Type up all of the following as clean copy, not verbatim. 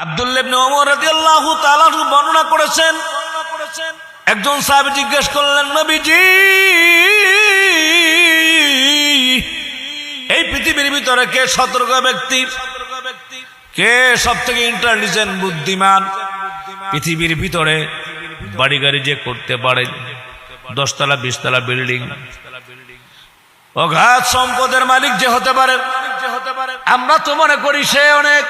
আব্দুল্লাহ ইবনে ওমর রাদিয়াল্লাহু তাআলা বর্ণনা করেছেন, একজন সাহাবী জিজ্ঞেস করলেন, নবীজি এই পৃথিবীর ভিতরে কে সতর্ক ব্যক্তি, কে সবথেকে ইন্টেলিজেন্ট বুদ্ধিমান? পৃথিবীর ভিতরে বাড়ি গাড়ি যে করতে পারে, 10 তলা 20 তলা বিল্ডিং, অগাধ সম্পদের মালিক যে হতে পারে, আমরা তো মনে করি সে অনেক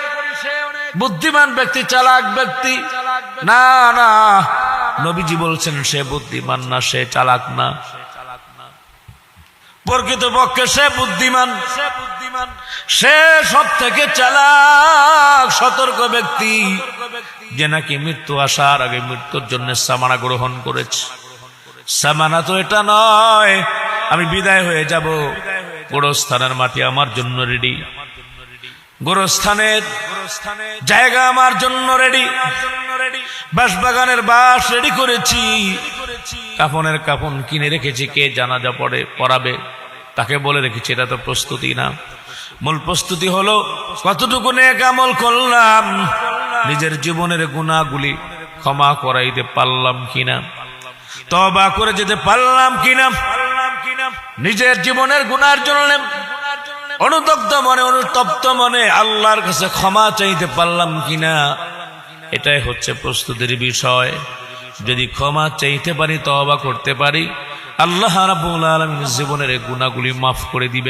বুদ্ধিমান ব্যক্তি, চালাক ব্যক্তি। না না, নবীজি বলছেন সে বুদ্ধিমান না, সে চালাক না, প্রকৃতপক্ষে সে বুদ্ধিমান, সে সব থেকে চালাক সতর্ক ব্যক্তি, যে নাকি মৃত্যু আসার আগে মৃত্যুর জন্য সামানা গ্রহণ করেছে। সামানা তো এটা নয় আমি বিদায় হয়ে যাব, গোরস্থানের মাটি আমার জন্য রেডি, গোরস্থানের জায়গা আমার জন্য রেডি, বাঁশবাগানের বাঁশ রেডি করেছি, কাফনের কাফন কিনে রেখেছি, কে জানাজা পড়াবে তাকে বলে রেখেছি। এটা তো প্রস্তুতি না, মূল প্রস্তুতি হলো কতটুকু নেক আমল করলাম, নিজের জীবনের গুনাহগুলি ক্ষমা করাইতে পারলাম কিনা, তওবা করে যেতে পারলাম কিনা, নিজের জীবনের গুনাহের জন্য অনুতপ্ত মনে অনুতপ্ত মনে আল্লাহর কাছে ক্ষমা চাইতে পারলাম কিনা, এটাই হচ্ছে প্রস্তুতির বিষয়। যদি ক্ষমা চাইতে পারি, তওবা করতে পারি, আল্লাহ রাব্বুল আলামিন জীবনের গুনাহগুলি মাফ করে দিবেন।